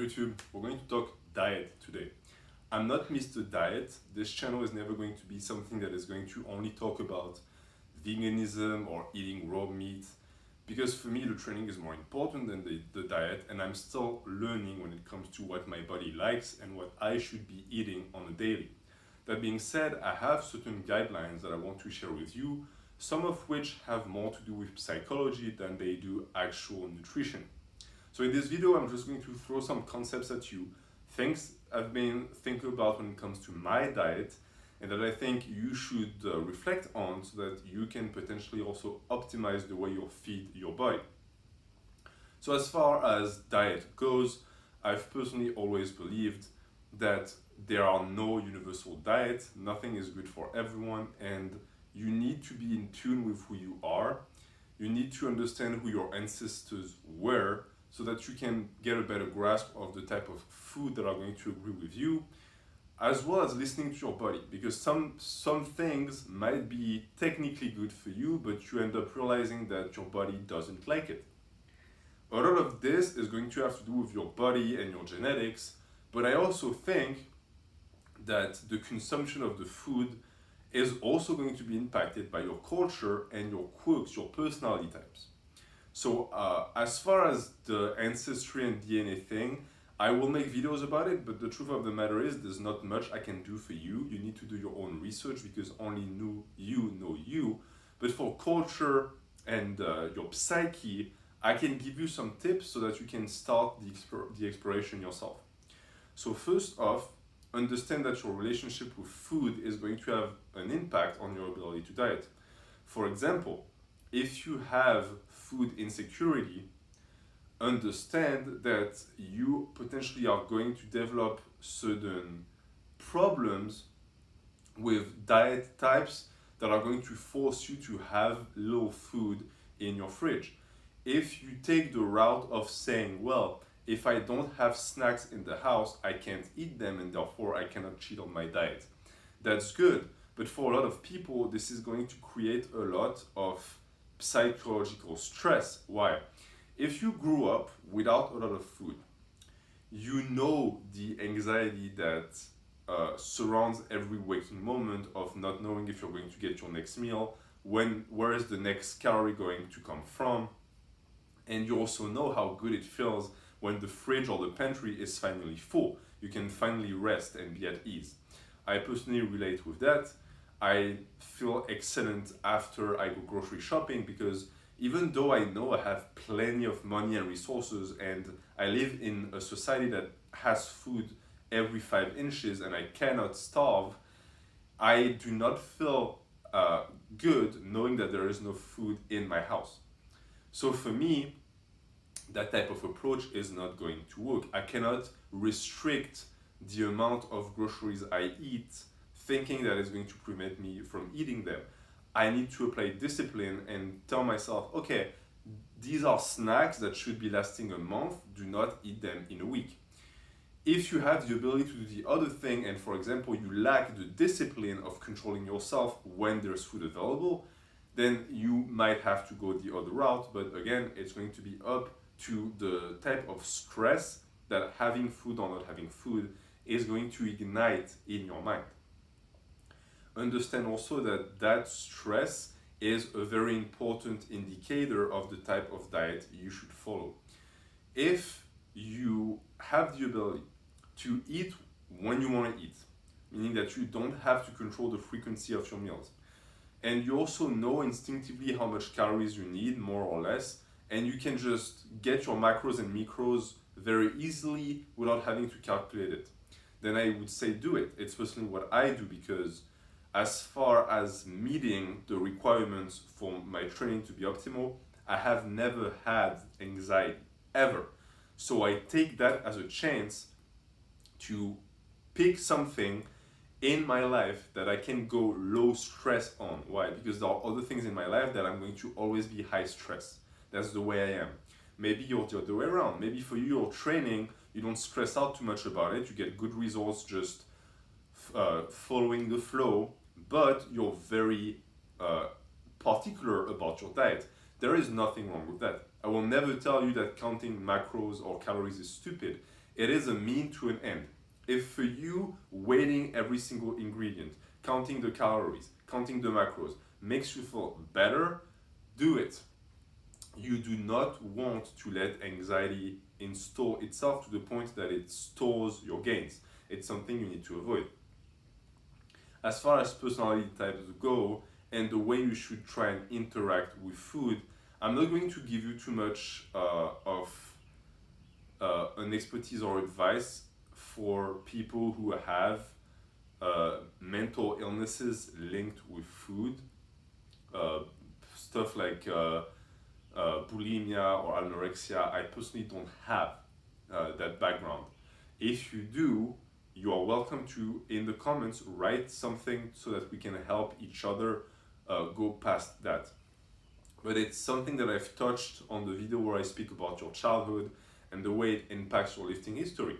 YouTube, we're going to talk diet today. I'm not Mr. Diet. This channel is never going to be something that is going to only talk about veganism or eating raw meat, because for me the training is more important than the diet, and I'm still learning when it comes to what my body likes and what I should be eating on a daily. That being said, I have certain guidelines that I want to share with you, some of which have more to do with psychology than they do actual nutrition. So in this video, I'm just going to throw some concepts at you, things I've been thinking about when it comes to my diet, and that I think you should reflect on so that you can potentially also optimize the way you feed your body. So as far as diet goes, I've personally always believed that there are no universal diets, nothing is good for everyone, and you need to be in tune with who you are. You need to understand who your ancestors were, so that you can get a better grasp of the type of food that are going to agree with you, as well as listening to your body, because some things might be technically good for you, but you end up realizing that your body doesn't like it. A lot of this is going to have to do with your body and your genetics, but I also think that the consumption of the food is also going to be impacted by your culture and your quirks, your personality types. So as far as the ancestry and DNA thing, I will make videos about it, but the truth of the matter is there's not much I can do for you. You need to do your own research because only you know you. But for culture and your psyche, I can give you some tips so that you can start the exploration yourself. So first off, understand that your relationship with food is going to have an impact on your ability to diet. For example, if you have food insecurity, understand that you potentially are going to develop certain problems with diet types that are going to force you to have low food in your fridge. If you take the route of saying, well, if I don't have snacks in the house, I can't eat them and therefore I cannot cheat on my diet. That's good, but for a lot of people, this is going to create a lot of psychological stress. Why? If you grew up without a lot of food, you know the anxiety that surrounds every waking moment of not knowing if you're going to get your next meal, where is the next calorie going to come from, and you also know how good it feels when the fridge or the pantry is finally full. You can finally rest and be at ease. I personally relate with that. I feel excellent after I go grocery shopping because even though I know I have plenty of money and resources and I live in a society that has food every 5 inches and I cannot starve, I do not feel good knowing that there is no food in my house. So for me, that type of approach is not going to work. I cannot restrict the amount of groceries I eat thinking that it's going to prevent me from eating them. I need to apply discipline and tell myself, okay, these are snacks that should be lasting a month, do not eat them in a week. If you have the ability to do the other thing, and for example, you lack the discipline of controlling yourself when there's food available, then you might have to go the other route. But again, it's going to be up to the type of stress that having food or not having food is going to ignite in your mind. Understand also that stress is a very important indicator of the type of diet you should follow. If you have the ability to eat when you want to eat, meaning that you don't have to control the frequency of your meals, and you also know instinctively how much calories you need, more or less, and you can just get your macros and micros very easily without having to calculate it, then I would say do it. It's personally what I do because as far as meeting the requirements for my training to be optimal, I have never had anxiety, ever. So I take that as a chance to pick something in my life that I can go low stress on. Why? Because there are other things in my life that I'm going to always be high stress. That's the way I am. Maybe you're the other way around. Maybe for you, your training, you don't stress out too much about it. You get good results just following the flow, but you're very particular about your diet. There is nothing wrong with that. I will never tell you that counting macros or calories is stupid. It is a mean to an end. If for you, weighting every single ingredient, counting the calories, counting the macros, makes you feel better, do it. You do not want to let anxiety install itself to the point that it stores your gains. It's something you need to avoid. As far as personality types go and the way you should try and interact with food, I'm not going to give you too much of an expertise or advice for people who have mental illnesses linked with food, uh, stuff like bulimia or anorexia. I personally don't have that background. If you do, you are welcome to, in the comments, write something so that we can help each other go past that. But it's something that I've touched on the video where I speak about your childhood and the way it impacts your lifting history.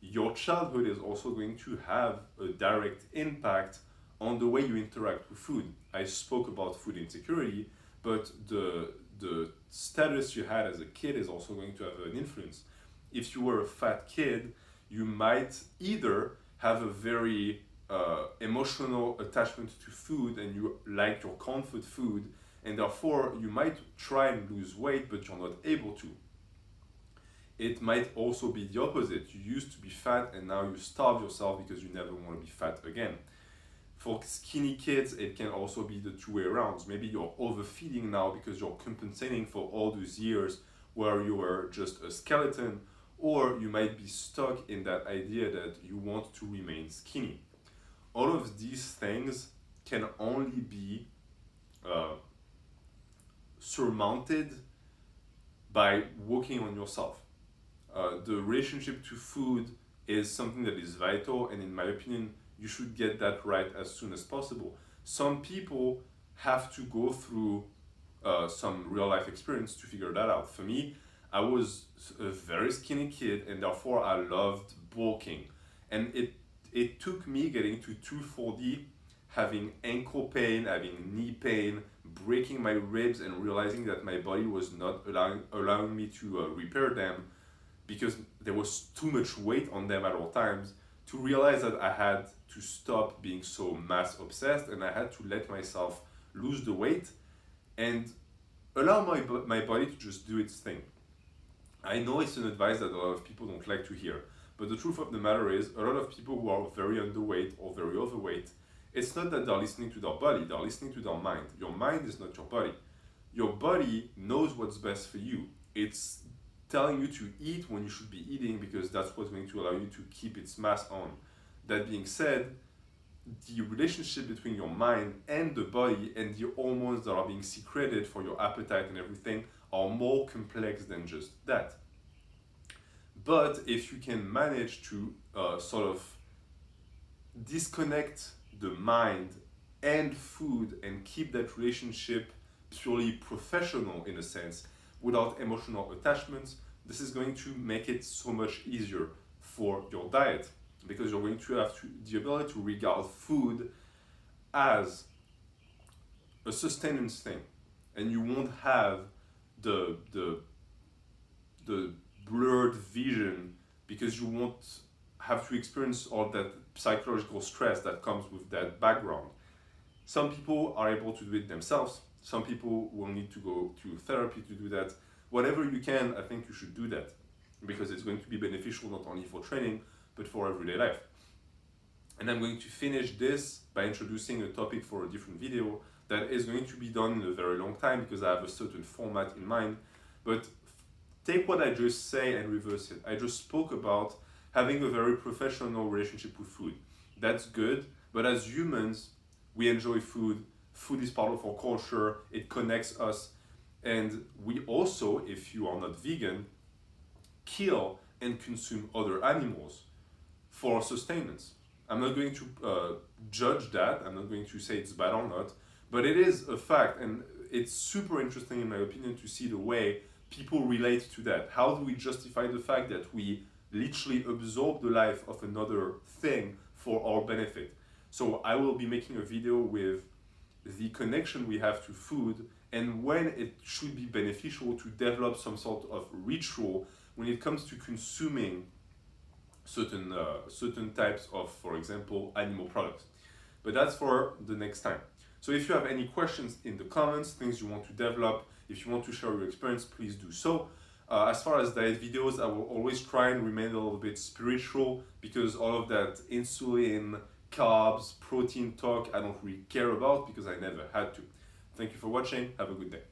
Your childhood is also going to have a direct impact on the way you interact with food. I spoke about food insecurity, but the status you had as a kid is also going to have an influence. If you were a fat kid, you might either have a very emotional attachment to food and you like your comfort food, and therefore you might try and lose weight, but you're not able to. It might also be the opposite. You used to be fat and now you starve yourself because you never want to be fat again. For skinny kids, it can also be the two way around. Maybe you're overfeeding now because you're compensating for all those years where you were just a skeleton, or you might be stuck in that idea that you want to remain skinny. All of these things can only be surmounted by working on yourself. The relationship to food is something that is vital, and in my opinion, you should get that right as soon as possible. Some people have to go through some real life experience to figure that out. For me, I was a very skinny kid, and therefore I loved bulking. And it took me getting to 240, having ankle pain, having knee pain, breaking my ribs, and realizing that my body was not allowing me to repair them because there was too much weight on them at all times, to realize that I had to stop being so mass obsessed and I had to let myself lose the weight and allow my body to just do its thing. I know it's an advice that a lot of people don't like to hear, but the truth of the matter is a lot of people who are very underweight or very overweight, it's not that they're listening to their body, they're listening to their mind. Your mind is not your body. Your body knows what's best for you. It's telling you to eat when you should be eating because that's what's going to allow you to keep its mass on. That being said, the relationship between your mind and the body and the hormones that are being secreted for your appetite and everything are more complex than just that. But if you can manage to sort of disconnect the mind and food and keep that relationship purely professional in a sense, without emotional attachments, this is going to make it so much easier for your diet because you're going to have the ability to regard food as a sustenance thing, and you won't have the blurred vision because you won't have to experience all that psychological stress that comes with that background. Some people are able to do it themselves. Some people will need to go to therapy to do that. Whatever you can, I think you should do that because it's going to be beneficial not only for training, but for everyday life. And I'm going to finish this by introducing a topic for a different video that is going to be done in a very long time because I have a certain format in mind. But take what I just say and reverse it. I just spoke about having a very professional relationship with food. That's good, but as humans, we enjoy food. Food is part of our culture. It connects us. And we also, if you are not vegan, kill and consume other animals for sustenance. I'm not going to judge that. I'm not going to say it's bad or not, but it is a fact. And it's super interesting, in my opinion, to see the way people relate to that. How do we justify the fact that we literally absorb the life of another thing for our benefit? So I will be making a video with the connection we have to food and when it should be beneficial to develop some sort of ritual when it comes to consuming certain types of, for example, animal products. But that's for the next time. So if you have any questions in the comments, things you want to develop, if you want to share your experience, please do so. As far as diet videos, I will always try and remain a little bit spiritual, because all of that insulin, carbs, protein talk, I don't really care about, because I never had to. Thank you for watching. Have a good day.